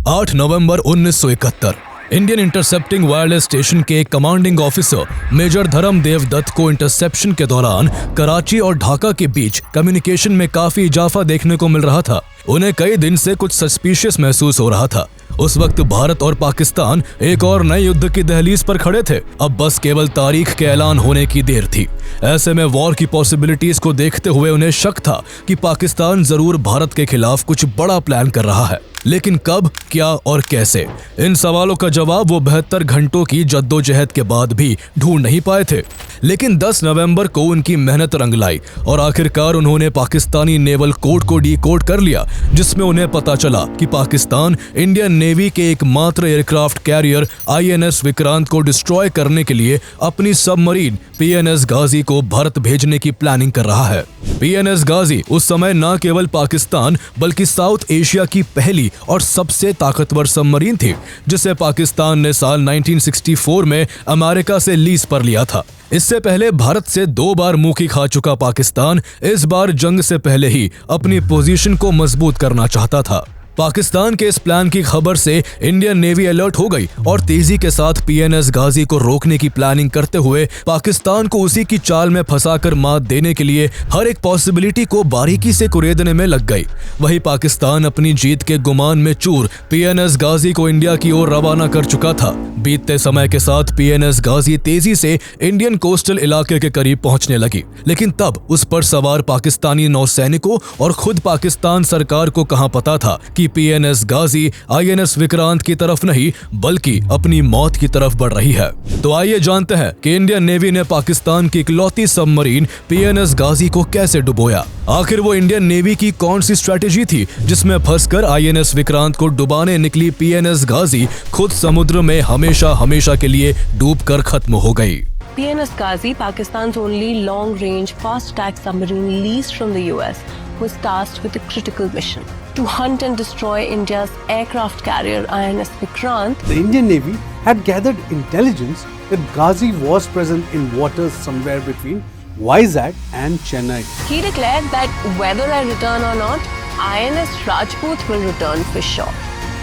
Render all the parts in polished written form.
8 नवंबर 1971 Indian intercepting wireless station के commanding officer major Dharmdev Dutt को इंटरसेप्शन के दौरान कराची और ढाका के बीच कम्युनिकेशन में काफी इजाफा देखने को मिल रहा था। उन्हें कई दिन से कुछ सस्पिशियस महसूस हो रहा था। उस वक्त भारत और पाकिस्तान एक और नए युद्ध की दहलीज पर खड़े थे। अब बस केवल तारीख के ऐलान होने की देर थी। ऐसे में वॉर की पॉसिबिलिटीज को देखते हुए उन्हें शक था कि पाकिस्तान जरूर भारत के खिलाफ कुछ बड़ा प्लान कर रहा है, लेकिन कब, क्या और कैसे? इन सवालों का जवाब वो 72 घंटों की जद्दोजहद के बाद भी ढूंढ नहीं पाए थे। लेकिन 10 नवंबर को उनकी मेहनत रंग लाई और आखिरकार उन्होंने पाकिस्तानी नेवल कोड को डिकोड कर लिया, जिसमें उन्हें पता चला कि पाकिस्तान इंडियन नेवी के एकमात्र एयरक्राफ्ट कैरियर INS विक्रांत को डिस्ट्रॉय करने के लिए अपनी सबमरीन PNS गाजी को भारत भेजने की प्लानिंग कर रहा है। PNS गाजी उस समय न केवल पाकिस्तान बल्कि साउथ एशिया की पहली और सबसे ताकतवर सबमरीन थी, जिसे पाकिस्तान ने साल 1964 में अमेरिका से लीज पर लिया था। इससे पहले भारत से 2 बार मुंह की खा चुका पाकिस्तान इस बार जंग से पहले ही अपनी पोजीशन को मजबूत करना चाहता था। पाकिस्तान के इस प्लान की खबर से इंडियन नेवी अलर्ट हो गई और तेजी के साथ PNS गाजी को रोकने की प्लानिंग करते हुए पाकिस्तान को उसी की चाल में फंसाकर मात देने के लिए हर एक पॉसिबिलिटी को बारीकी से कुरेदने में लग गई। वही पाकिस्तान अपनी जीत के गुमान में चूर PNS गाजी को इंडिया की ओर रवाना कर चुका था। बीतते समय के साथ PNS गाजी तेजी से इंडियन कोस्टल इलाके के करीब पहुंचने लगी, लेकिन तब उस पर सवार पाकिस्तानी नौसैनिकों और खुद पाकिस्तान सरकार को कहां पता था कि PNS गाजी INS विक्रांत की तरफ नहीं बल्कि अपनी मौत की तरफ बढ़ रही है। तो आइए जानते हैं कि इंडियन नेवी ने पाकिस्तान की इकलौती सबमरीन PNS गाजी को कैसे डुबोया। आखिर वो इंडियन नेवी की कौन सी स्ट्रेटेजी थी जिसमें फंसकर INS विक्रांत को डुबाने निकली PNS गाजी खुद समुद्र में हमेशा के लिए डूबकर खत्म हो गई। PNS Ghazi, Pakistan's only long-range fast-attack submarine leased from the US, was tasked with a critical mission to hunt and destroy India's aircraft carrier INS Vikrant. The Indian Navy had gathered intelligence that Ghazi was present in waters somewhere between Vizag and Chennai. He declared that whether I return or not, INS Rajput will return for sure.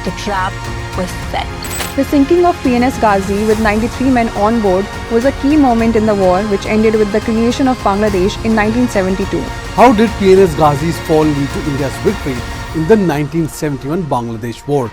The trap was set. The sinking of PNS Ghazi with 93 men on board was a key moment in the war, which ended with the creation of Bangladesh in 1972. How did PNS Ghazi's fall lead to India's victory in the 1971 Bangladesh War?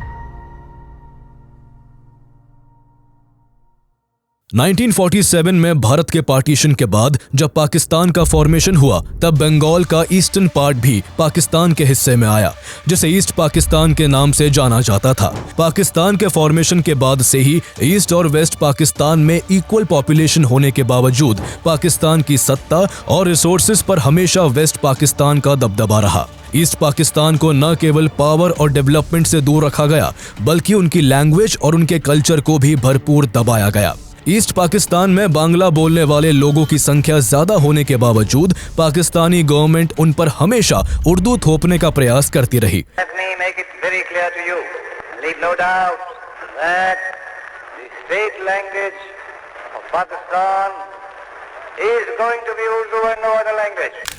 1947 में भारत के partition के बाद जब पाकिस्तान का formation हुआ, तब बंगाल का eastern part भी पाकिस्तान के हिस्से में आया, जिसे ईस्ट पाकिस्तान के नाम से जाना जाता था। पाकिस्तान के फॉर्मेशन के बाद से ही ईस्ट और वेस्ट पाकिस्तान में इक्वल पॉपुलेशन होने के बावजूद पाकिस्तान की सत्ता और रिसोर्सेज पर हमेशा वेस्ट पाकिस्तान का दबदबा रहा। ईस्ट पाकिस्तान को न केवल पावर और डेवलपमेंट से दूर रखा गया, बल्कि उनकी लैंग्वेज और उनके कल्चर को भी भरपूर दबाया गया। ईस्ट पाकिस्तान में बांग्ला बोलने वाले लोगों की संख्या ज्यादा होने के बावजूद पाकिस्तानी गवर्नमेंट उन पर हमेशा उर्दू थोपने का प्रयास करती रही।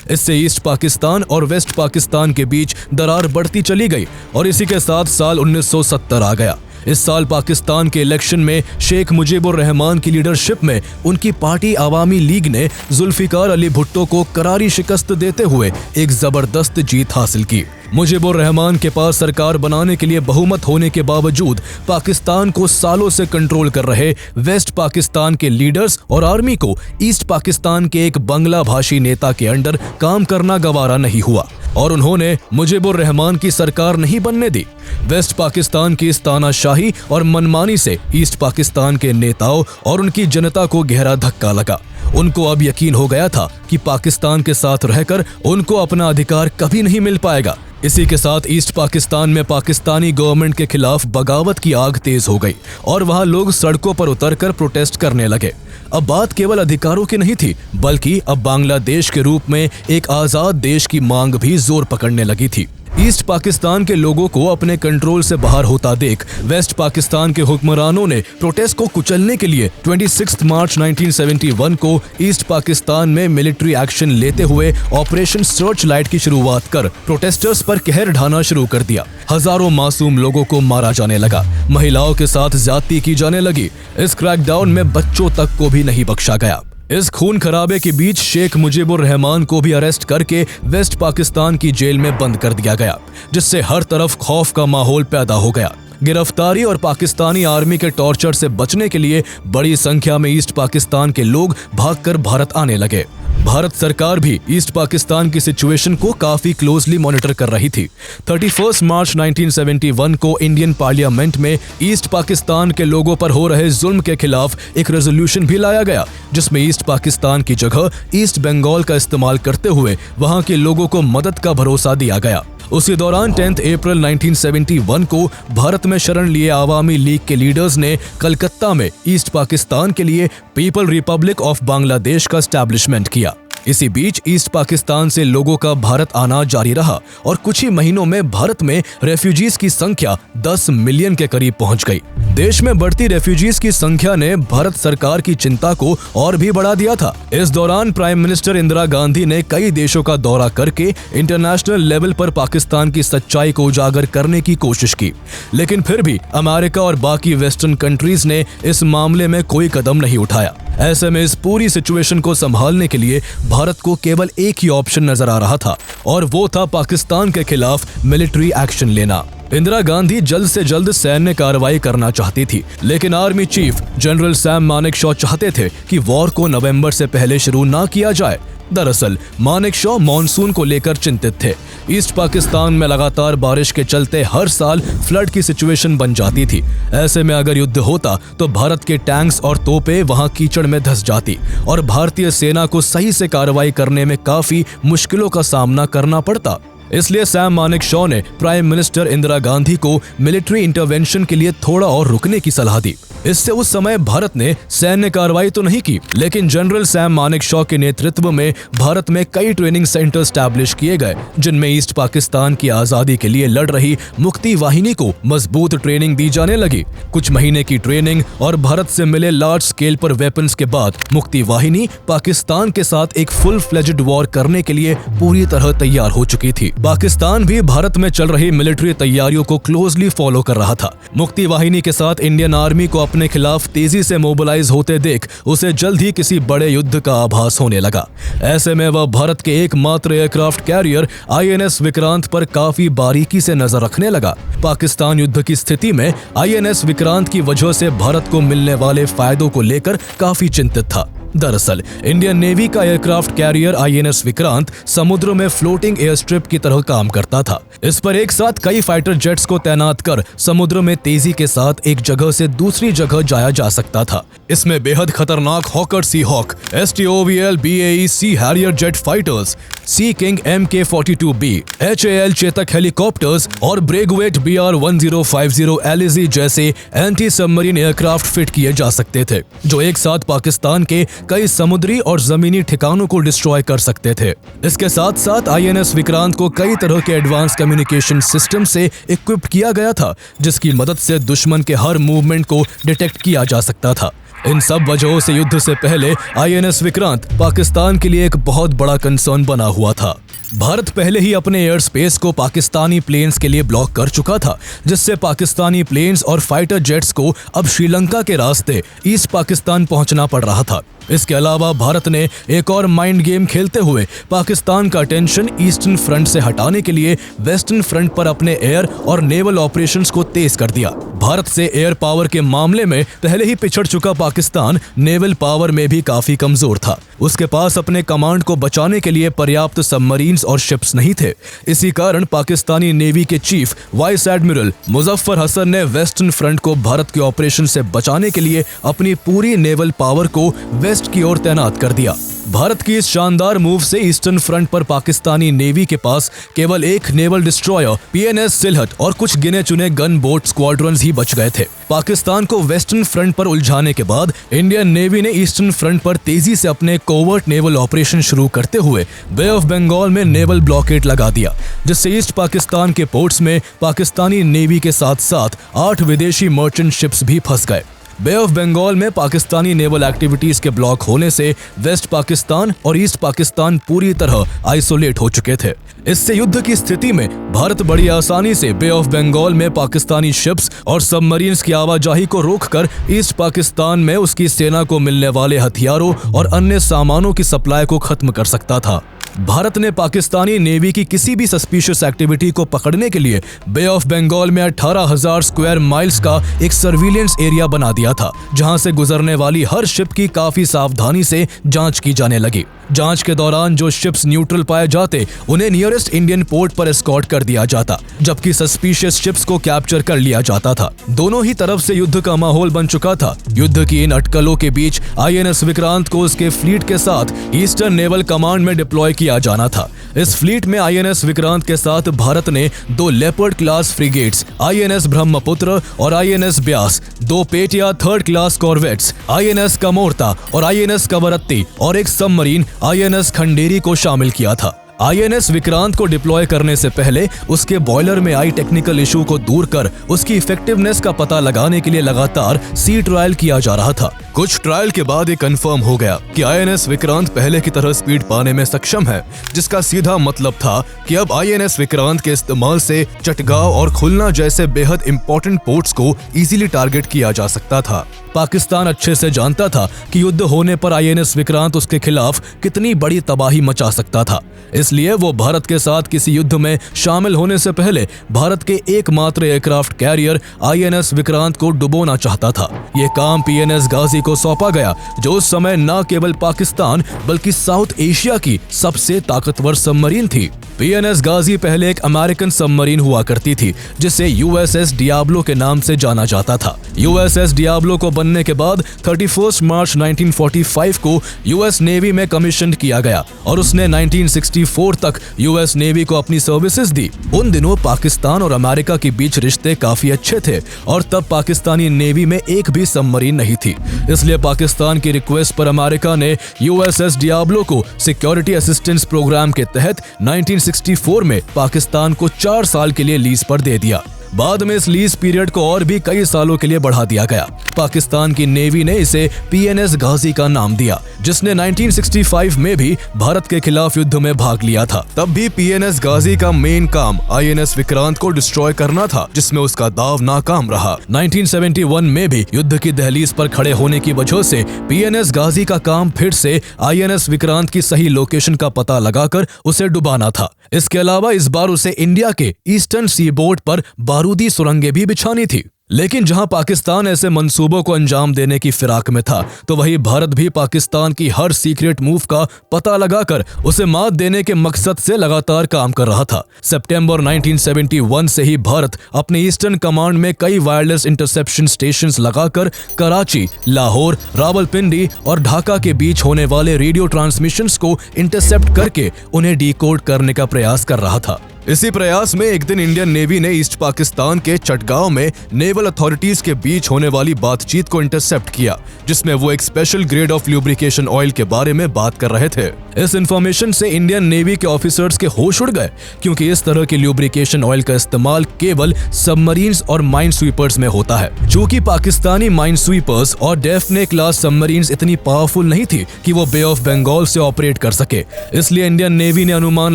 इससे ईस्ट पाकिस्तान और वेस्ट पाकिस्तान के बीच दरार बढ़ती चली गई और इसी के साथ साल 1970 आ गया। इस साल पाकिस्तान के इलेक्शन में शेख मुजीबुर रहमान की लीडरशिप में उनकी पार्टी आवामी लीग ने जुल्फिकार अली भुट्टो को करारी शिकस्त देते हुए एक जबरदस्त जीत हासिल की। मुजीबुर रहमान के पास सरकार बनाने के लिए बहुमत होने के बावजूद पाकिस्तान को सालों से कंट्रोल कर रहे वेस्ट पाकिस्तान के लीडर्स और आर्मी को ईस्ट पाकिस्तान के एक बंगला भाषी नेता के अंडर काम करना गवारा नहीं हुआ और उन्होंने मुजीबुर रहमान की सरकार नहीं बनने दी। वेस्ट पाकिस्तान की इस तानाशाही और मनमानी से ईस्ट पाकिस्तान के नेताओं और उनकी जनता को गहरा धक्का लगा। उनको अब यकीन हो गया था कि पाकिस्तान के साथ रहकर उनको अपना अधिकार कभी नहीं मिल पाएगा। इसी के साथ ईस्ट पाकिस्तान में पाकिस्तानी गवर्नमेंट के खिलाफ बगावत की आग तेज हो गई और वहां लोग सड़कों पर उतरकर प्रोटेस्ट करने लगे। अब बात केवल अधिकारों की नहीं थी, बल्कि अब बांग्लादेश के रूप में एक आजाद देश की मांग भी जोर पकड़ने लगी थी। ईस्ट पाकिस्तान के लोगों को अपने कंट्रोल से बाहर होता देख वेस्ट पाकिस्तान के हुक्मरानों ने प्रोटेस्ट को कुचलने के लिए 26 मार्च 1971 को ईस्ट पाकिस्तान में मिलिट्री एक्शन लेते हुए ऑपरेशन सर्च लाइट की शुरुआत कर प्रोटेस्टर्स पर कहर ढाना शुरू कर दिया। हजारों मासूम लोगों को मारा जाने लगा, महिलाओं के साथ ज्यादती की जाने लगी। इस क्रैकडाउन में बच्चों तक को भी नहीं बख्शा गया। इस खून खराबे के बीच शेख मुजीबुर रहमान को भी अरेस्ट करके वेस्ट पाकिस्तान की जेल में बंद कर दिया गया, जिससे हर तरफ खौफ का माहौल पैदा हो गया। गिरफ्तारी और पाकिस्तानी आर्मी के टॉर्चर से बचने के लिए बड़ी संख्या में ईस्ट पाकिस्तान के लोग भागकर भारत आने लगे। भारत सरकार भी ईस्ट पाकिस्तान की सिचुएशन को काफी क्लोजली मॉनिटर कर रही थी। 31 मार्च 1971 को इंडियन पार्लियामेंट में ईस्ट पाकिस्तान के लोगों पर हो रहे जुल्म के खिलाफ एक रेजोल्यूशन भी लाया गया, जिसमें ईस्ट पाकिस्तान की जगह ईस्ट बंगाल का इस्तेमाल करते हुए वहां के लोगों को मदद का भरोसा दिया गया। उसी दौरान 10 अप्रैल 1971 को भारत में शरण लिए आवामी लीग के लीडर्स ने कलकत्ता में ईस्ट पाकिस्तान के लिए पीपल रिपब्लिक ऑफ बांग्लादेश का एस्टैब्लिशमेंट किया। इसी बीच ईस्ट पाकिस्तान से लोगों का भारत आना जारी रहा और कुछ ही महीनों में भारत में रेफ्यूजीज की संख्या 10 मिलियन के करीब पहुंच गई। देश में बढ़ती रेफ्यूजीज की संख्या ने भारत सरकार की चिंता को और भी बढ़ा दिया था। इस दौरान प्राइम मिनिस्टर इंदिरा गांधी ने कई देशों का दौरा करके इंटरनेशनल लेवल पर पाकिस्तान की सच्चाई को उजागर करने की कोशिश की, लेकिन फिर भी अमेरिका और बाकी वेस्टर्न कंट्रीज ने इस मामले में कोई कदम नहीं उठाया। ऐसे में इस पूरी सिचुएशन को संभालने के लिए भारत को केवल एक ही ऑप्शन नजर आ रहा था, और वो था पाकिस्तान के खिलाफ मिलिट्री एक्शन लेना। इंदिरा गांधी जल्द से जल्द सैन्य कार्रवाई करना चाहती थी, लेकिन army chief general Sam Manekshaw चाहते थे कि वॉर को नवंबर से पहले शुरू ना किया जाए। दरअसल मानेकशॉ मॉनसून को लेकर चिंतित थे। ईस्ट पाकिस्तान में लगातार बारिश के चलते हर साल फ्लड की सिचुएशन बन जाती थी। ऐसे में अगर युद्ध होता तो भारत के टैंक्स और तोपें वहां कीचड़ में धंस जाती और भारतीय सेना को सही से कार्रवाई करने में काफी मुश्किलों का सामना करना पड़ता। इसलिए सैम मानेकशॉ ने प्राइम मिनिस्टर इंदिरा गांधी को मिलिट्री इंटरवेंशन के लिए थोड़ा और रुकने की सलाह दी। इससे उस समय भारत ने सैन्य कार्रवाई तो नहीं की, लेकिन जनरल सैम मानेकशॉ के नेतृत्व में भारत में कई ट्रेनिंग सेंटर स्टैब्लिश किए गए, जिनमें ईस्ट पाकिस्तान की आजादी के लिए लड़ रही मुक्ति वाहिनी को मजबूत ट्रेनिंग दी जाने लगी। कुछ महीने की ट्रेनिंग और भारत से मिले लार्ज स्केल पर वेपन्स के बाद मुक्ति वाहिनी पाकिस्तान के साथ एक फुल फ्लेज्ड वॉर करने के लिए पूरी तरह तैयार हो चुकी थी। पाकिस्तान भी भारत में चल रही मिलिट्री तैयारियों को क्लोजली फॉलो कर रहा था। मुक्ति वाहिनी के साथ इंडियन आर्मी को अपने खिलाफ तेजी से मोबिलाइज होते देख उसे जल्द ही किसी बड़े युद्ध का आभास होने लगा। ऐसे में वह भारत के एकमात्र एयरक्राफ्ट कैरियर INS विक्रांत पर काफी बारीकी से नजर रखने लगा। पाकिस्तान युद्ध की स्थिति में INS विक्रांत की वजह से भारत को मिलने वाले फायदों को लेकर काफी चिंतित था। दरअसल इंडियन नेवी का एयरक्राफ्ट कैरियर INS विक्रांत समुद्र में फ्लोटिंग एयर स्ट्रिप की तरह काम करता था। इस पर एक साथ कई फाइटर जेट्स को तैनात कर समुद्र में तेजी के साथ एक जगह से दूसरी जगह जाया जा सकता था। इसमें बेहद खतरनाक Hawker Sea Hawk, STOVL BAE Sea Harrier jet fighters, Sea King MK-42B, HAL Chetak helicopters और ब्रेगवेट BR-1050 LEZ जैसे एंटी सबमरीन एयरक्राफ्ट फिट किए जा सकते थे, जो एक साथ पाकिस्तान के कई समुद्री और जमीनी ठिकानों को डिस्ट्रॉय कर सकते थे। इसके साथ साथ INS विक्रांत को कई तरह के एडवांस कम्युनिकेशन सिस्टम से इक्विप्ड किया गया था, जिसकी मदद से दुश्मन के हर मूवमेंट को डिटेक्ट किया जा सकता था। इन सब वजहों से युद्ध से पहले INS विक्रांत पाकिस्तान के लिए एक बहुत बड़ा कंसर्न बना हुआ था। भारत पहले ही अपने एयर स्पेस को पाकिस्तानी प्लेन्स के लिए ब्लॉक कर चुका था, जिससे पाकिस्तानी प्लेन्स और फाइटर जेट्स को अब श्रीलंका के रास्ते ईस्ट पाकिस्तान पहुंचना पड़ रहा था। इसके अलावा भारत ने एक और माइंड गेम खेलते हुए पाकिस्तान का अटेंशन ईस्टर्न फ्रंट से हटाने के लिए वेस्टर्न फ्रंट पर अपने एयर और नेवल ऑपरेशंस को तेज कर दिया। भारत से एयर पावर के मामले में पहले ही पिछड़ चुका पाकिस्तान नेवल पावर में भी काफी कमजोर था। उसके पास अपने कमांड को बचाने के लिए पर्याप्त सबमरीन्स और शिप्स नहीं थे। इसी कारण पाकिस्तानी नेवी के chief vice admiral Muzaffar Hassan ने वेस्टर्न फ्रंट को भारत के ऑपरेशन से बचाने के लिए अपनी पूरी नेवल पावर को वेस्ट की ओर तैनात कर दिया। भारत की इस शानदार मूव से ईस्टर्न फ्रंट पर पाकिस्तानी नेवी के पास केवल एक नेवल डिस्ट्रॉयर PNS सिलहट और कुछ गिने चुने गन बोट स्क्वाड्रंस ही बच गए थे। पाकिस्तान को वेस्टर्न फ्रंट पर उलझाने के बाद इंडियन नेवी ने ईस्टर्न फ्रंट पर तेजी से अपने कोवर्ट नेवल ऑपरेशन शुरू करते हुए बे ऑफ बंगाल में नेवल ब्लॉकेड लगा दिया, जिससे ईस्ट पाकिस्तान के पोर्ट्स में पाकिस्तानी नेवी के साथ साथ 8 विदेशी मर्चेंट शिप्स भी फंस गए। बे ऑफ बंगाल में पाकिस्तानी नेवल एक्टिविटीज के ब्लॉक होने से वेस्ट पाकिस्तान और ईस्ट पाकिस्तान पूरी तरह आइसोलेट हो चुके थे। इससे युद्ध की स्थिति में भारत बड़ी आसानी से बे ऑफ बंगाल में पाकिस्तानी शिप्स और सबमरीन्स की आवाजाही को रोककर ईस्ट पाकिस्तान में उसकी सेना को मिलने वाले हथियारों और अन्य सामानों की सप्लाई को खत्म कर सकता था। भारत ने पाकिस्तानी नेवी की किसी भी सस्पिशियस एक्टिविटी को पकड़ने के लिए बे ऑफ बंगाल में 18,000 स्क्वायर माइल्स का एक सर्विलेंस एरिया बना दिया था, जहां से गुजरने वाली हर शिप की काफी सावधानी से जांच की जाने लगी। जांच के दौरान जो शिप्स न्यूट्रल पाए जाते उन्हें नियरेस्ट इंडियन पोर्ट पर एस्कॉर्ट कर दिया जाता, जबकि सस्पिशियस शिप्स को कैप्चर कर लिया जाता था। दोनों ही तरफ से युद्ध का माहौल बन चुका था। युद्ध की इन अटकलों के बीच INS विक्रांत को उसके फ्लीट के साथ ईस्टर्न नेवल कमांड में डिप्लॉय किया जाना था। इस फ्लीट में INS विक्रांत के साथ भारत ने 2 leopard class frigates INS Brahmaputra और INS Beas, 2 पेटिया 3rd class corvettes INS Kamorta और INS कवरत्ती और एक सबमरीन INS खंडेरी को शामिल किया था। INS विक्रांत को डिप्लॉय करने से पहले उसके बॉयलर में आई टेक्निकल इशू को दूर कर उसकी इफेक्टिवनेस का पता लगाने के लिए लगातार सी ट्रायल किया जा रहा था। कुछ ट्रायल के बाद ये कंफर्म हो गया कि INS विक्रांत पहले की तरह स्पीड पाने में सक्षम है, जिसका सीधा मतलब था कि अब INS विक्रांत के इस्तेमाल से चटगांव और खुलना जैसे बेहद इंपॉर्टेंट पोर्ट्स को इजीली टारगेट किया जा सकता था। पाकिस्तान अच्छे से जानता था कि युद्ध होने पर INS विक्रांत उसके खिलाफ कितनी बड़ी तबाही मचा सकता था, इसलिए वो भारत के साथ किसी युद्ध में शामिल होने से पहले भारत के एकमात्र एयरक्राफ्ट कैरियर INS विक्रांत को डुबोना चाहता था। ये काम PNS गाजी को सौंपा गया, जो उस समय न केवल पाकिस्तान बल्कि साउथ एशिया की सबसे ताकतवर सबमरीन थी। PNS गाजी पहले एक अमेरिकन सबमरीन हुआ करती थी, जिसे USS डियाब्लो के नाम से जाना जाता था। USS डियाब्लो को बनने के बाद 31 मार्च 1945 को US नेवी में कमीशन किया गया और उसने 1964 तक US नेवी को अपनी सर्विसेज दी। उन दिनों पाकिस्तान और अमेरिका के बीच रिश्ते काफी अच्छे थे और तब पाकिस्तानी नेवी में एक भी सबमरीन नहीं थी, इसलिए पाकिस्तान की रिक्वेस्ट पर अमेरिका ने USS डियाब्लो को सिक्योरिटी असिस्टेंस प्रोग्राम के तहत 1964 में पाकिस्तान को 4 साल के लिए लीज पर दे दिया। बाद में इस लीज पीरियड को और भी कई सालों के लिए बढ़ा दिया गया। पाकिस्तान की नेवी ने इसे PNS गाजी का नाम दिया, जिसने 1965 में भी भारत के खिलाफ युद्ध में भाग लिया था। तब भी PNS गाजी का मेन काम INS विक्रांत को डिस्ट्रॉय करना था, जिसमें उसका दाव नाकाम रहा। 1971 में भी युद्ध की दहलीज पर खड़े होने की वजह से PNS गाजी का काम फिर से INS विक्रांत की सही लोकेशन का पता लगाकर उसे डुबाना था। इसके अलावा इस बार उसे इंडिया के ईस्टर्न सी बोर्ड पर बारूदी सुरंगें भी बिछानी थी। लेकिन जहां पाकिस्तान ऐसे मंसूबों को अंजाम देने की फिराक में था, तो वहीं भारत भी पाकिस्तान की हर सीक्रेट मूव का पता लगाकर उसे मात देने के मकसद से लगातार काम कर रहा था। सितंबर 1971 से ही भारत अपने ईस्टर्न कमांड में कई वायरलेस इंटरसेप्शन स्टेशंस लगाकर कराची, लाहौर, रावलपिंडी और ढाका के बीच होने वाले रेडियो ट्रांसमिशंस को इंटरसेप्ट करके उन्हें डिकोड करने का प्रयास कर रहा था। इसी प्रयास में एक दिन इंडियन नेवी ने ईस्ट पाकिस्तान के चटगांव में नेवल अथॉरिटीज के बीच होने वाली बातचीत को इंटरसेप्ट किया, जिसमें वो एक special grade of lubrication oil के बारे में बात कर रहे थे। इस इंफॉर्मेशन से इंडियन नेवी के ऑफिसर्स के होश उड़ गए, क्योंकि इस तरह के ल्यूब्रिकेशन ऑयल का इस्तेमाल केवल सबमरीन्स और माइन स्वीपर्स में होता है। चूंकि पाकिस्तानी माइन स्वीपर्स और डेफने क्लास सबमरीन्स इतनी पावरफुल नहीं थी कि वो बे ऑफ बंगाल से ऑपरेट कर सके, इसलिए इंडियन नेवी ने अनुमान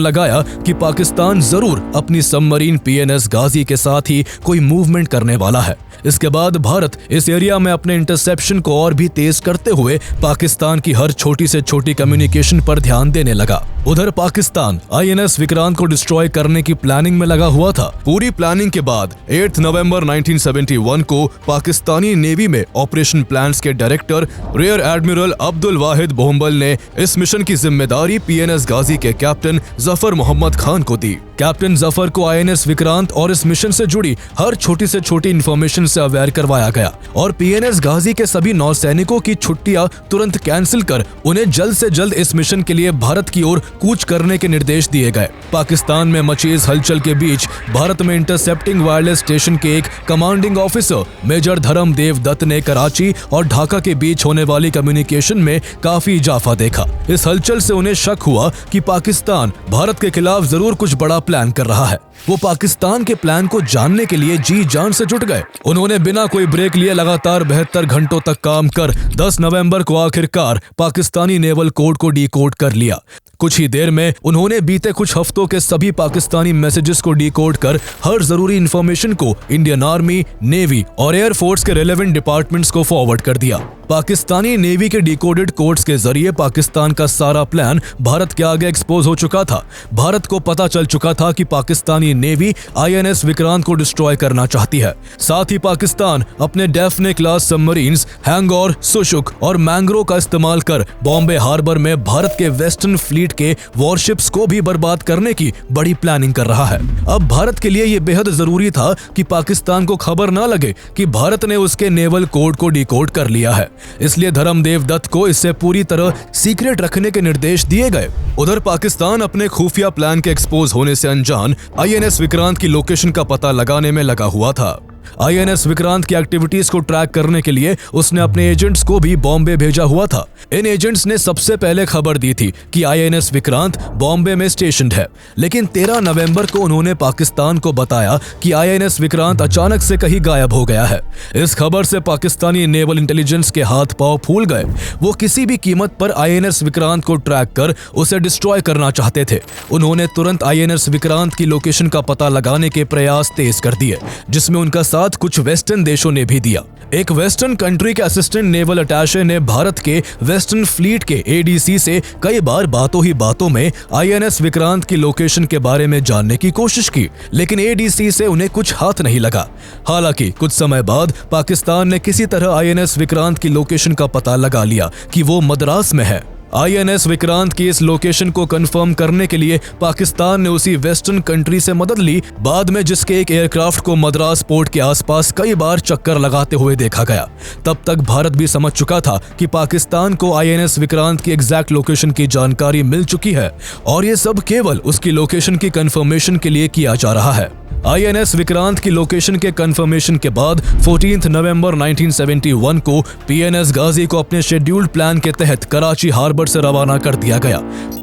लगाया कि पाकिस्तान जरूर अपनी सबमरीन PNS गाजी के साथ ही कोई मूवमेंट करने वाला है। इसके बाद भारत इस एरिया में अपने इंटरसेप्शन को और भी तेज करते हुए पाकिस्तान की हर छोटी से छोटी कम्युनिकेशन पर ध्यान देने लगा। उधर पाकिस्तान INS विक्रांत को डिस्ट्रॉय करने की प्लानिंग में लगा हुआ था। पूरी प्लानिंग के बाद 8 नवंबर 1971 को पाकिस्तानी नेवी में ऑपरेशन प्लान्स के डायरेक्टर रियर एडमिरल अब्दुल वाहिद बोहम्बल ने इस मिशन की जिम्मेदारी PNS गाजी के कैप्टन जफर मोहम्मद खान को दी। कैप्टन जफर को आईएनएस विक्रांत और इस मिशन से जुड़ी हर छोटी से छोटी इन्फॉर्मेशन से अवेयर करवाया गया और पीएनएस गाजी के सभी नौसैनिकों की छुट्टियां तुरंत कैंसिल कर उन्हें जल्द से जल्द इस मिशन के लिए भारत की ओर कूच करने के निर्देश दिए गए। पाकिस्तान में मची इस हलचल के बीच भारत में इंटरसेप्टिंग वायरलेस स्टेशन के एक commanding officer major Dharmdev Dutt ने कराची और ढाका के बीच होने वाली कम्युनिकेशन में काफी इजाफा देखा। इस हलचल से उन्हें शक हुआ कि पाकिस्तान भारत के खिलाफ जरूर कुछ बड़ा प्लान कर रहा है। वो पाकिस्तान के प्लान को जानने के लिए जी जान से जुट गए। उन्होंने बिना कोई ब्रेक लिए लगातार 72 घंटों तक काम कर 10 नवंबर को आखिरकार पाकिस्तानी नेवल कोड को डीकोड कर लिया। कुछ ही देर में उन्होंने बीते कुछ हफ्तों के सभी पाकिस्तानी मैसेजेस को डीकोड कर हर जरूरी इंफॉर्मेशन को इंडियन आर्मी, नेवी और एयर फोर्स के रेलेवेंट डिपार्टमेंट्स को फॉरवर्ड कर दिया। पाकिस्तानी नेवी के डिकोडेड कोड्स के जरिए पाकिस्तान का सारा प्लान भारत के आगे एक्सपोज हो चुका था। भारत को पता चल चुका था कि पाकिस्तानी नेवी आईएनएस विक्रांत को डिस्ट्रॉय करना चाहती है। साथ ही पाकिस्तान अपने डेफने क्लास सबमरीन्स हैंगौर, सुशुक और मैंग्रो का इस्तेमाल कर बॉम्बे हार्बर में भारत के वेस्टर्न फ्लीट के वॉरशिप्स को भी बर्बाद करने की बड़ी प्लानिंग कर रहा है। अब भारत के लिए यह बेहद जरूरी था कि पाकिस्तान को खबर न लगे कि भारत ने उसके नेवल कोड को डिकोड कर लिया है। इसलिए धर्मदेव दत्त को इससे पूरी तरह सीक्रेट रखने के निर्देश दिए गए। उधर पाकिस्तान अपने खुफिया प्लान के एक्सपोज होने से अनजान आईएनएस विक्रांत की लोकेशन का पता लगाने में लगा हुआ था। आईएनएस विक्रांत की एक्टिविटीज को ट्रैक करने के लिए उसने अपने एजेंट्स को भी बॉम्बे भेजा हुआ था। इन एजेंट्स ने सबसे पहले खबर दी थी कि आईएनएस विक्रांत बॉम्बे में स्टेशन्ड है, लेकिन 13 नवंबर को उन्होंने पाकिस्तान को बताया कि आईएनएस विक्रांत अचानक से कहीं गायब हो गया है। इस खबर से पाकिस्तानी नेवल इंटेलिजेंस के हाथ पांव फूल गए। वो किसी भी कीमत पर आईएनएस विक्रांत को ट्रैक कर उसे डिस्ट्रॉय करना चाहते थे। उन्होंने तुरंत आईएनएस विक्रांत की लोकेशन का पता लगाने के प्रयास तेज कर दिए, जिसमें उनका साथ कुछ वेस्टर्न देशों ने भी दिया। एक वेस्टर्न कंट्री के असिस्टेंट नेवल अटैचे ने भारत के वेस्टर्न फ्लीट के एडीसी से कई बार बातों ही बातों में आईएनएस विक्रांत की लोकेशन के बारे में जानने की कोशिश की, लेकिन एडीसी से उन्हें कुछ हाथ नहीं लगा। हालांकि कुछ समय बाद पाकिस्तान ने किसी तरह आईएनएस विक्रांत की लोकेशन का पता लगा लिया कि वो मद्रास में है। आईएनएस विक्रांत की इस लोकेशन को कंफर्म करने के लिए पाकिस्तान ने उसी वेस्टर्न कंट्री से मदद ली, बाद में जिसके एक एयरक्राफ्ट को मद्रास पोर्ट के आसपास कई बार चक्कर लगाते हुए देखा गया। तब तक भारत भी समझ चुका था कि पाकिस्तान को आईएनएस विक्रांत की एग्जैक्ट लोकेशन की जानकारी मिल चुकी है और ये सब केवल उसकी लोकेशन की कंफर्मेशन के लिए किया जा रहा है। आईएनएस विक्रांत की लोकेशन के कंफर्मेशन के बाद 14 नवंबर 1971 को पीएनएस गाजी को अपने शेड्यूल्ड प्लान के तहत कराची हार्बर से रवाना कर दिया गया।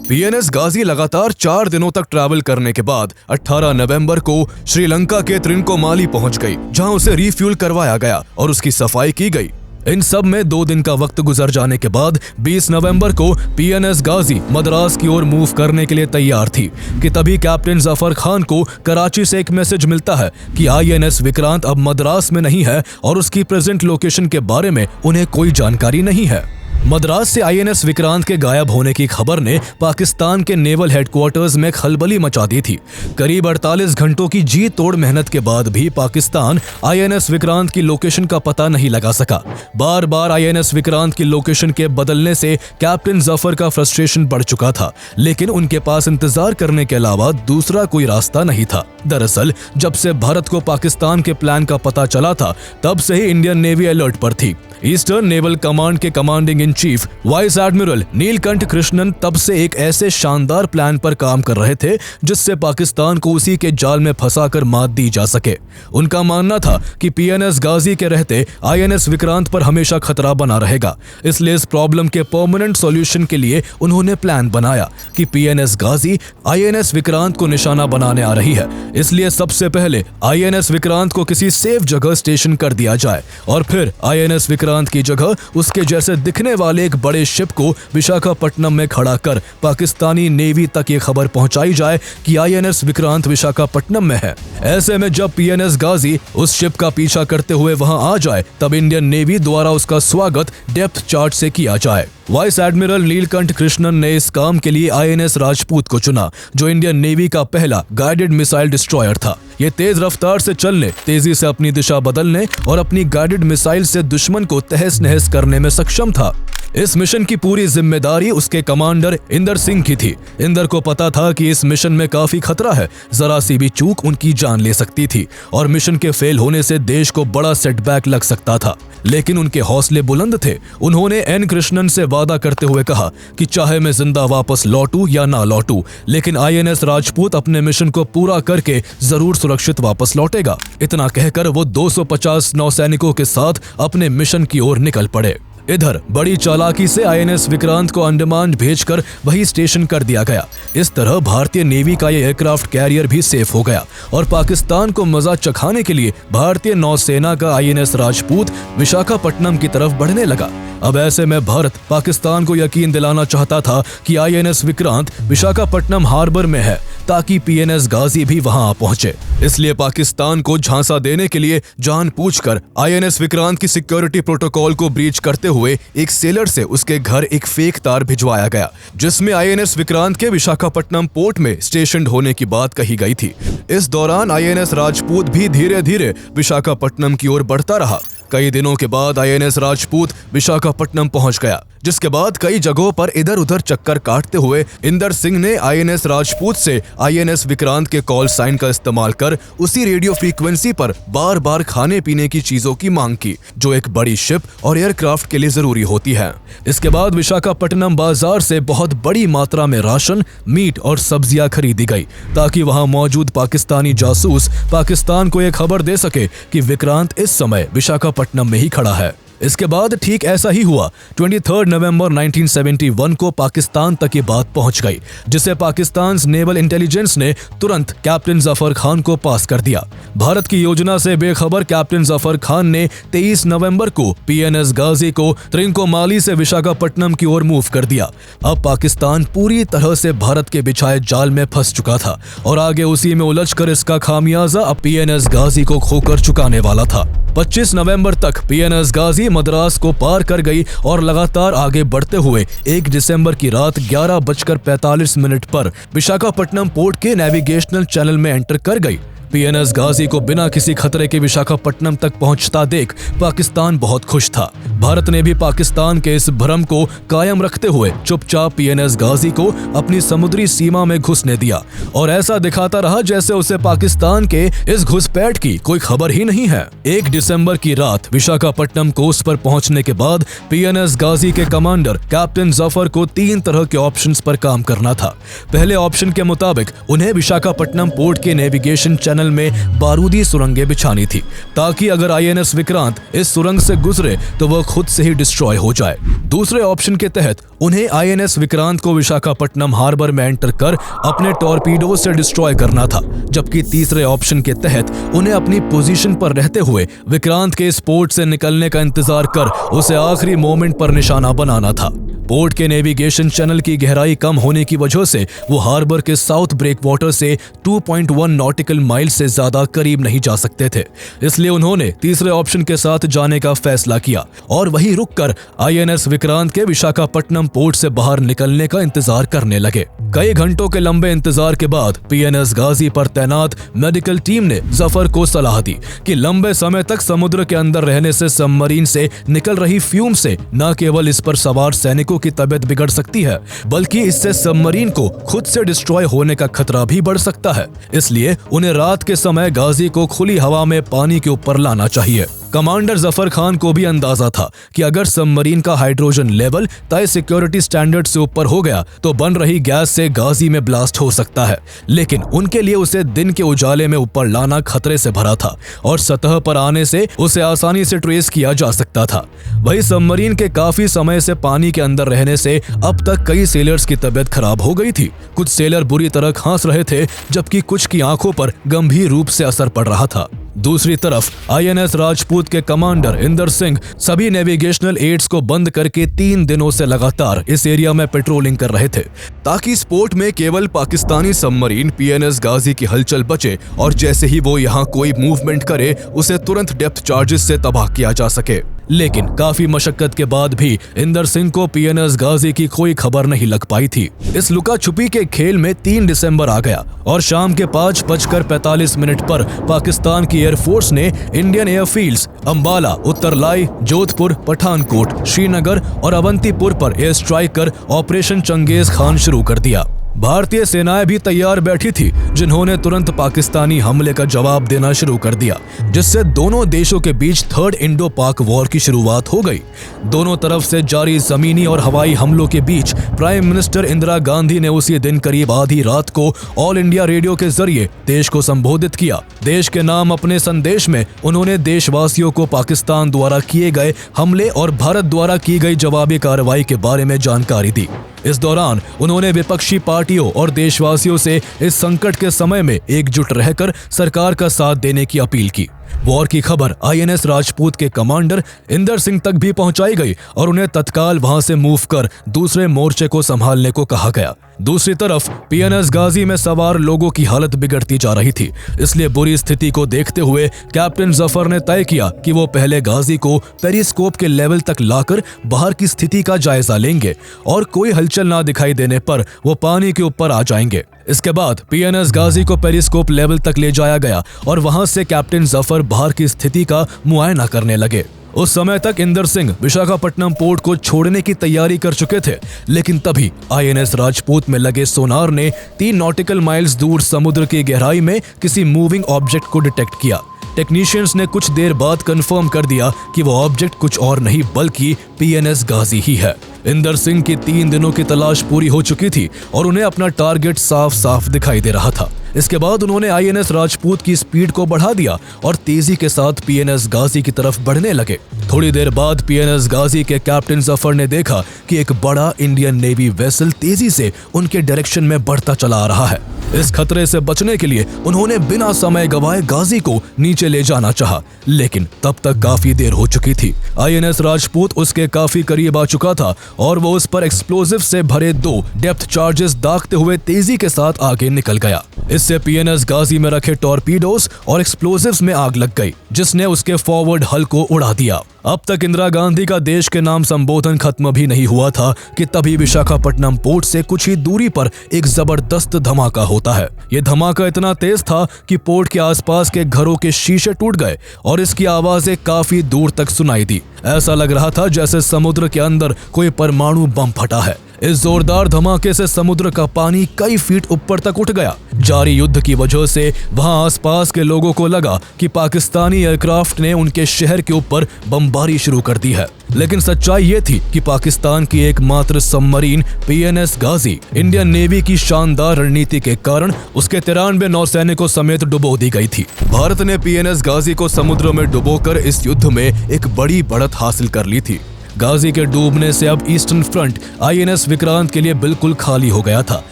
पीएनएस गाजी लगातार 4 दिनों तक ट्रैवल करने के बाद 18 नवंबर को श्रीलंका के त्रिनकोमाली पहुंच गई, जहां उसे रिफ्यूल करवाया गया और उसकी सफाई की गई। इन सब में 2 दिन का वक्त गुजर जाने के बाद 20 नवंबर को पीएनएस गाजी मद्रास की ओर मूव करने के लिए तैयार थी कि तभी कैप्टन जफर खान को कराची से एक मैसेज मिलता है कि आईएनएस विक्रांत अब मद्रास में नहीं है और उसकी प्रेजेंट लोकेशन के बारे में उन्हें कोई जानकारी नहीं है। मद्रास से आईएनएस विक्रांत के गायब होने की खबर ने पाकिस्तान के नेवल हेडक्वार्टर्स में खलबली मचा दी थी। करीब 48 घंटों की जी तोड़ मेहनत के बाद भी पाकिस्तान आईएनएस विक्रांत की लोकेशन का पता नहीं लगा सका। बार बार आईएनएस विक्रांत की लोकेशन के बदलने से कैप्टन जफर का फ्रस्ट्रेशन बढ़ चुका था, लेकिन उनके पास इंतजार करने के अलावा दूसरा कोई रास्ता नहीं था। दरअसल जब से भारत को पाकिस्तान के प्लान का पता चला था, तब से ही इंडियन नेवी अलर्ट पर थी। ईस्टर्न नेवल कमांड के commanding in chief vice admiral Neelkanth Krishnan तब से एक ऐसे शानदार प्लान पर काम कर रहे थे जिससे पाकिस्तान को उसी के जाल में फंसाकर मात दी जा सके। उनका मानना था कि पीएनएस गाजी के रहते आईएनएस विक्रांत पर हमेशा खतरा बना रहेगा, इसलिए इस प्रॉब्लम के परमानेंट सॉल्यूशन के लिए उन्होंने प्लान बनाया कि पीएनएस गाजी आईएनएस विक्रांत को निशाना बनाने आ रही है, इसलिए सबसे पहले आईएनएस विक्रांत को किसी सेफ जगह स्टेशन कर दिया जाए और फिर आईएनएस विक्रांत की जगह उसके जैसे दिखने वाले एक बड़े शिप को विशाखापट्टनम में खड़ा कर पाकिस्तानी नेवी तक ये खबर पहुंचाई जाए कि आईएनएस विक्रांत विशाखापट्टनम में है। ऐसे में जब पीएनएस गाजी उस शिप का पीछा करते हुए वहां आ जाए, तब इंडियन नेवी द्वारा उसका स्वागत डेप्थ चार्ट से किया जाए। वाइस एडमिरल नीलकंठ कृष्णन ने इस काम के लिए आईएनएस राजपूत को चुना, जो इंडियन नेवी का पहला गाइडेड मिसाइल डिस्ट्रॉयर था। ये तेज रफ्तार से चलने, तेजी से अपनी दिशा बदलने और अपनी गाइडेड मिसाइल से दुश्मन को तहस नहस करने में सक्षम था। इस मिशन की पूरी जिम्मेदारी उसके कमांडर इंदर सिंह की थी। इंदर को पता था कि इस मिशन में काफी खतरा है, जरा सी भी चूक उनकी जान ले सकती थी और मिशन के फेल होने से देश को बड़ा सेटबैक लग सकता था। लेकिन उनके हौसले बुलंद थे। उन्होंने एन कृष्णन से वादा करते हुए कहा कि चाहे मैं जिंदा वापस लौटूं या ना लौटूं, लेकिन INS राजपूत अपने मिशन को पूरा करके जरूर सुरक्षित वापस लौटेगा। इतना कहकर वो 250 नौसैनिकों के साथ अपने मिशन की ओर निकल पड़े। इधर बड़ी चालाकी से INS विक्रांत को अंडमान भेजकर वही स्टेशन कर दिया गया। इस तरह भारतीय नेवी का ये एयरक्राफ्ट कैरियर भी सेफ हो गया और पाकिस्तान को मजा चखाने के लिए भारतीय नौसेना का INS राजपूत विशाखापट्टनम की तरफ बढ़ने लगा। अब ऐसे में भारत पाकिस्तान को यकीन दिलाना चाहता था कि INS विक्रांत विशाखापट्टनम हार्बर में है ताकि PNS गाजी भी वहां आ पहुंचे। इसलिए पाकिस्तान को झांसा देने के लिए जानबूझकर INS विक्रांत की सिक्योरिटी प्रोटोकॉल को ब्रीच करते हुए एक सेलर से उसके घर एक फेक तार भिजवाया गया, जिसमें INS विक्रांत के विशाखापट्टनम पोर्ट में स्टेशनड होने की बात कही गई थी। इस दौरान INS राजपूत भी धीरे धीरे विशाखापट्टनम की ओर बढ़ता रहा। कई दिनों के बाद INS राजपूत विशाखापट्टनम पहुंच गया, जिसके बाद कई जगहों पर इधर उधर चक्कर काटते हुए इंदर सिंह ने INS राजपूत से INS विक्रांत के कॉल साइन का इस्तेमाल कर उसी रेडियो फ्रीक्वेंसी पर बार बार खाने पीने की चीजों की मांग की, जो एक बड़ी शिप और एयरक्राफ्ट के लिए जरूरी होती है। इसके बाद विशाखापट्टनम बाजार से बहुत बड़ी मात्रा में राशन, मीट और सब्जियां खरीदी गई ताकि वहां मौजूद पाकिस्तानी जासूस पाकिस्तान को यह खबर दे सके कि विक्रांत इस समय विशाखापट्टनम में ही खड़ा है। इसके बाद ठीक ऐसा ही हुआ। 23 नवंबर 1971 को पाकिस्तान तक ये बात पहुंच गई, जिसे पाकिस्तान नेवल इंटेलिजेंस ने तुरंत कैप्टन जफर खान को पास कर दिया। भारत की योजना से बेखबर कैप्टन जफर खान ने 23 नवंबर को PNS गाजी को त्रिंकोमाली से विशाखापट्टनम की ओर मूव कर दिया। अब पाकिस्तान पूरी तरह से भारत के बिछाए जाल में फंस चुका था और आगे उसी में उलझकर इसका खामियाजा अब PNS गाजी को खोकर चुकाने वाला था। 25 नवंबर तक PNS गाजी मद्रास को पार कर गई और लगातार आगे बढ़ते हुए 1 दिसंबर की रात 11:45 पर विशाखापट्टनम पोर्ट के नेविगेशनल चैनल में एंटर कर गई। PNS गाजी को बिना किसी खतरे के विशाखापट्टनम तक पहुंचता देख पाकिस्तान बहुत खुश था। भारत ने भी पाकिस्तान के इस भ्रम को कायम रखते हुए चुपचाप PNS गाजी को अपनी समुद्री सीमा में घुसने दिया और ऐसा दिखाता रहा जैसे उसे पाकिस्तान के इस घुसपैठ की कोई खबर ही नहीं है। 1 दिसंबर की रात विशाखापट्टनम कोस्ट पर पहुंचने के बाद PNS गाजी के कमांडर कैप्टन जफर को 3 तरह के ऑप्शंस पर काम करना था। पहले ऑप्शन के मुताबिक उन्हें विशाखापट्टनम पोर्ट के नेविगेशन चैनल में बारूदी सुरंगें बिछानी थी ताकि अगर INS विक्रांत इस सुरंग से गुजरे तो वह खुद से ही डिस्ट्रॉय हो जाए। दूसरे ऑप्शन के तहत उन्हें INS विक्रांत को विशाखापट्टनम हार्बर में एंटर कर अपने टॉर्पीडो से डिस्ट्रॉय करना था, जबकि तीसरे ऑप्शन के तहत उन्हें अपनी पोजीशन पर रहते हुए विक्रांत के इस पोर्ट से निकलने का इंतजार कर उसे आखिरी मोमेंट पर निशाना बनाना था। पोर्ट के नेविगेशन चैनल की गहराई कम होने की वजह से वो हार्बर के साउथ ब्रेक वाटर से 2.1 नॉटिकल माइल से ज्यादा करीब नहीं जा सकते थे, इसलिए उन्होंने तीसरे ऑप्शन के साथ जाने का फैसला किया और वहीं रुककर INS विक्रांत के विशाखापट्टनम पोर्ट से बाहर निकलने का इंतजार करने लगे। कई घंटों के लंबे इंतजार के बाद PNS गाजी पर तैनात मेडिकल टीम ने जफर को सलाह दी कि लंबे समय तक समुद्र के अंदर रहने से सबमरीन से निकल रही फ्यूम से न केवल इस पर सवार सैनिकों की तबीयत बिगड़ सकती है, बल्कि इससे सबमरीन को खुद से डिस्ट्रॉय होने का खतरा भी बढ़ सकता है। इसलिए उन्हें रात के समय गाजी को खुली हवा में पानी के ऊपर लाना चाहिए। कमांडर जफर खान को भी अंदाजा था कि अगर सबमरीन का हाइड्रोजन लेवल तय सिक्योरिटी स्टैंडर्ड से ऊपर हो गया तो बन रही गैस से गाजी में ब्लास्ट हो सकता है, लेकिन उनके लिए उसे दिन के उजाले में ऊपर लाना खतरे से भरा था और सतह पर आने से उसे आसानी से ट्रेस किया जा सकता था। वही सबमरीन के काफी समय से पानी के अंदर रहने से अब तक कई सेलर्स की तबीयत खराब हो गई थी। कुछ सेलर बुरी तरह खांस रहे थे, जबकि कुछ की आंखों पर गंभीर रूप से असर पड़ रहा था। दूसरी तरफ INS राजपूत के कमांडर इंदर सिंह सभी नेविगेशनल एड्स को बंद करके 3 दिनों से लगातार इस एरिया में पेट्रोलिंग कर रहे थे ताकि इस पोर्ट में केवल पाकिस्तानी सबमरीन PNS गाजी की हलचल बचे और जैसे ही वो यहाँ कोई मूवमेंट करे उसे तुरंत डेप्थ चार्जेस से तबाह किया जा सके। लेकिन काफी मशक्कत के बाद भी इंदर सिंह को पीएनएस गाजी की कोई खबर नहीं लग पाई थी। इस लुका छुपी के खेल में 3 दिसंबर आ गया और शाम के 5:45 पर पाकिस्तान की एयरफोर्स ने इंडियन एयरफील्ड्स अंबाला, उत्तरलाई, जोधपुर, पठानकोट, श्रीनगर और अवंतीपुर पर एयर स्ट्राइक कर ऑपरेशन चंगेज खान शुरू कर दिया। भारतीय सेनाएं भी तैयार बैठी थी, जिन्होंने तुरंत पाकिस्तानी हमले का जवाब देना शुरू कर दिया, जिससे दोनों देशों के बीच थर्ड इंडो पाक वॉर की शुरुआत हो गई। दोनों तरफ से जारी जमीनी और हवाई हमलों के बीच प्राइम मिनिस्टर इंदिरा गांधी ने उसी दिन करीब आधी रात को ऑल इंडिया रेडियो के जरिए देश को संबोधित किया। देश के नाम अपने संदेश में उन्होंने देशवासियों को पाकिस्तान द्वारा किए गए हमले और भारत द्वारा की गई जवाबी कार्रवाई के बारे में जानकारी दी। इस दौरान उन्होंने विपक्षी पार्टियों और देशवासियों से इस संकट के समय में एकजुट रहकर सरकार का साथ देने की अपील की। वॉर की खबर आईएनएस राजपूत के कमांडर इंदर सिंह तक भी पहुंचाई गई और उन्हें तत्काल वहां से मूव कर दूसरे मोर्चे को संभालने को कहा गया। दूसरी तरफ पीएनएस गाजी में सवार लोगों की हालत बिगड़ती जा रही थी, इसलिए बुरी स्थिति को देखते हुए कैप्टन जफर ने तय किया कि वो पहले गाजी को पेरिस्कोप के लेवल तक लाकर बाहर की स्थिति का जायजा लेंगे और कोई हलचल ना दिखाई देने पर वो पानी के ऊपर आ जाएंगे। इसके बाद पीएनएस गाजी को पेरिस्कोप लेवल तक ले जाया गया और वहां से कैप्टन जफर बाहर की स्थिति का मुआयना करने लगे। उस समय तक इंदर सिंह विशाखापट्टनम पोर्ट को छोड़ने की तैयारी कर चुके थे, लेकिन तभी आईएनएस राजपूत में लगे सोनार ने 3 नॉटिकल माइल्स दूर समुद्र की गहराई में किसी मूविंग ऑब्जेक्ट को डिटेक्ट किया। टेक्नीशियंस ने कुछ देर बाद कंफर्म कर दिया कि वो ऑब्जेक्ट कुछ और नहीं बल्कि पीएनएस गाजी ही है। इंदर सिंह की 3 दिनों की तलाश पूरी हो चुकी थी और उन्हें अपना टारगेट साफ साफ दिखाई दे रहा था। इसके बाद उन्होंने आईएनएस राजपूत की स्पीड को बढ़ा दिया और तेजी के साथ पीएनएस गाजी की तरफ बढ़ने लगे। थोड़ी देर बाद पीएनएस गाजी के कैप्टन जफर ने देखा कि एक बड़ा इंडियन नेवी वेसल तेजी से उनके डायरेक्शन में बढ़ता चला आ रहा है। इस खतरे से बचने के लिए उन्होंने बिना समय गवाए गाजी को नीचे ले जाना चाहा, लेकिन तब तक काफी देर हो चुकी थी। आईएनएस राजपूत उसके काफी करीब आ चुका था और वो उस पर एक्सप्लोजिव से भरे 2 डेप्थ चार्जेस दागते हुए तेजी के साथ आगे निकल गया। इससे पीएनएस गाजी में रखे टॉर्पीडोज और एक्सप्लोजिव्स में आग लग गई, जिसने उसके फॉरवर्ड हल को उड़ा दिया। अब तक इंदिरा गांधी का देश के नाम संबोधन खत्म भी नहीं हुआ था कि तभी विशाखापट्टनम पोर्ट से कुछ ही दूरी पर एक जबरदस्त धमाका होता है। ये धमाका इतना तेज था कि पोर्ट के आसपास के घरों के शीशे टूट गए और इसकी आवाजें काफी दूर तक सुनाई दी। ऐसा लग रहा था जैसे समुद्र के अंदर कोई परमाणु बम फटा है। इस जोरदार धमाके से समुद्र का पानी कई फीट ऊपर तक उठ गया। जारी युद्ध की वजह से वहां आसपास के लोगों को लगा कि पाकिस्तानी एयरक्राफ्ट ने उनके शहर के ऊपर बमबारी शुरू कर दी है, लेकिन सच्चाई ये थी कि पाकिस्तान की एकमात्र सबमरीन पीएनएस गाजी इंडियन नेवी की शानदार रणनीति के कारण उसके 93 नौसैनिकों समेत डुबो दी गई थी। भारत ने पीएनएस गाजी को समुद्र में डुबोकर इस युद्ध में एक बड़ी बढ़त हासिल कर ली थी। गाजी के डूबने से अब ईस्टर्न फ्रंट आईएनएस विक्रांत के लिए बिल्कुल खाली हो गया था,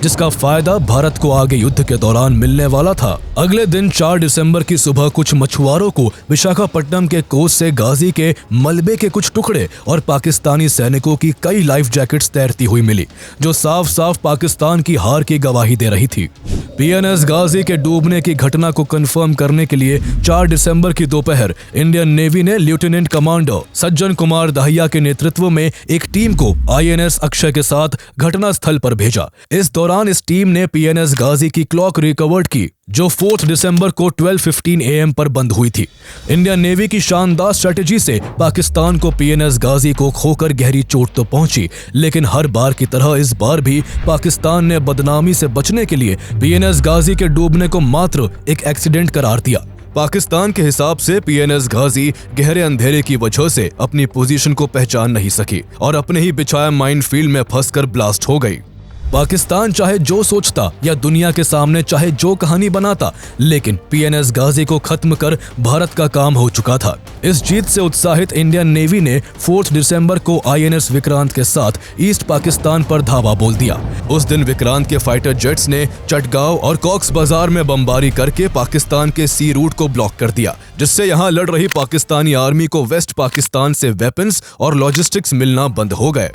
जिसका फायदा भारत को आगे युद्ध के दौरान मिलने वाला था। अगले दिन 4 दिसंबर की सुबह कुछ मछुआरों को विशाखापट्टनम के कोस्ट से गाजी के मलबे के कुछ टुकड़े और पाकिस्तानी सैनिकों की कई लाइफ जैकेट्स तैरती हुई मिली, जो साफ साफ पाकिस्तान की हार की गवाही दे रही थी। पीएनएस गाजी के डूबने की घटना को कंफर्म करने के लिए 4 दिसंबर की दोपहर इंडियन नेवी ने लेफ्टिनेंट कमांडर सज्जन कुमार दाहिया के नेतृत्व में एक टीम को आईएनएस अक्षय के साथ घटना स्थल पर भेजा। इस दौरान इस टीम ने पीएनएस गाजी की क्लॉक रिकवर्ड की, जो 4 दिसंबर को 12:15 AM पर बंद हुई थी। इंडियन नेवी की शानदार स्ट्रेटेजी से पाकिस्तान को पीएनएस गाजी को खोकर गहरी चोट तो पहुंची, लेकिन हर बार की तरह इस बार भी पाकिस्तान ने बदनामी से बचने के लिए पीएनएस गाजी के डूबने को मात्र एक एक्सीडेंट करार दिया। पाकिस्तान के हिसाब से पीएनएस गाजी गहरे अंधेरे की वजह से अपनी पोजीशन को पहचान नहीं सकी और अपने ही बिछाए माइनफील्ड में फंसकर ब्लास्ट हो गई। पाकिस्तान चाहे जो सोचता या दुनिया के सामने चाहे जो कहानी बनाता, लेकिन पीएनएस गाजी को खत्म कर भारत का काम हो चुका था। इस जीत से उत्साहित इंडियन नेवी ने 4 दिसंबर को आईएनएस विक्रांत के साथ ईस्ट पाकिस्तान पर धावा बोल दिया। उस दिन विक्रांत के फाइटर जेट्स ने चटगांव और कॉक्स बाजार में बमबारी करके पाकिस्तान के सी रूट को ब्लॉक कर दिया, जिससे यहाँ लड़ रही पाकिस्तानी आर्मी को वेस्ट पाकिस्तान से वेपन्स और लॉजिस्टिक्स मिलना बंद हो गए।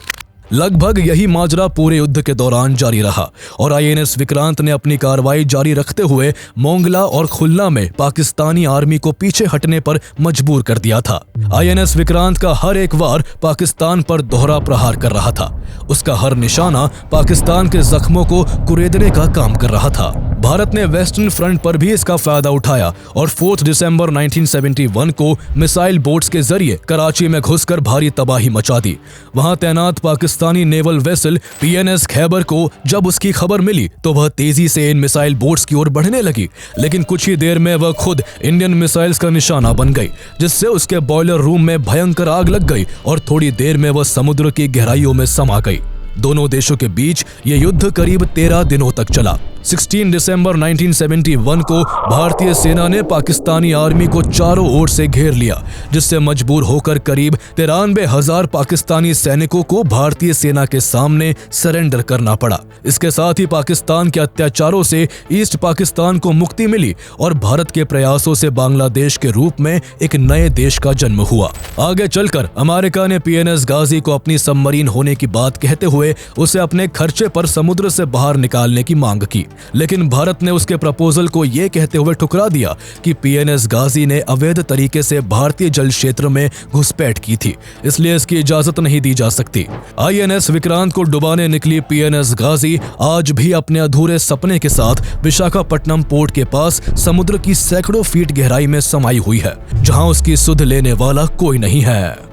लगभग यही माजरा पूरे युद्ध के दौरान जारी रहा और आईएनएस विक्रांत ने अपनी कार्रवाई जारी रखते हुए मोंगला और खुलना में पाकिस्तानी आर्मी को पीछे हटने पर मजबूर कर दिया था। आईएनएस विक्रांत का हर एक वार पाकिस्तान पर दोहरा प्रहार कर रहा था। उसका हर निशाना पाकिस्तान के जख्मों को कुरेदने का काम कर रहा था। भारत ने वेस्टर्न फ्रंट पर भी इसका फायदा उठाया और 4 दिसंबर 1971 को मिसाइल बोट्स के जरिए कराची में घुसकर भारी तबाही मचा दी। वहां तैनात Pakistani naval vessel PNS Khyber को जब उसकी खबर मिली तो वह तेजी से इन मिसाइल बोट्स की ओर बढ़ने लगी, लेकिन कुछ ही देर में वह खुद इंडियन मिसाइल्स का निशाना बन गई, जिससे उसके बॉयलर रूम में भयंकर आग लग गई और थोड़ी देर में वह समुद्र की गहराइयों में समा गई। दोनों देशों के बीच ये युद्ध करीब 13 दिनों तक चला। 16 दिसंबर 1971 को भारतीय सेना ने पाकिस्तानी आर्मी को चारों ओर से घेर लिया, जिससे मजबूर होकर करीब 93,000 पाकिस्तानी सैनिकों को भारतीय सेना के सामने सरेंडर करना पड़ा। इसके साथ ही पाकिस्तान के अत्याचारों से ईस्ट पाकिस्तान को मुक्ति मिली और भारत के प्रयासों से बांग्लादेश के रूप में एक नए देश का जन्म हुआ। आगे चलकर अमेरिका ने पीएनएस गाजी को अपनी सबमरीन होने की बात कहते हुए उसे अपने खर्चे पर समुद्र से बाहर निकालने की मांग की, लेकिन भारत ने उसके प्रपोजल को यह कहते हुए ठुकरा दिया कि पीएनएस गाजी ने अवैध तरीके से भारतीय जल क्षेत्र में घुसपैठ की थी, इसलिए इसकी इजाजत नहीं दी जा सकती। आईएनएस विक्रांत को डुबाने निकली पीएनएस गाजी आज भी अपने अधूरे सपने के साथ विशाखापट्टनम पोर्ट के पास समुद्र की सैकड़ों फीट गहराई में समाई हुई है, जहां उसकी सुध लेने वाला कोई नहीं है।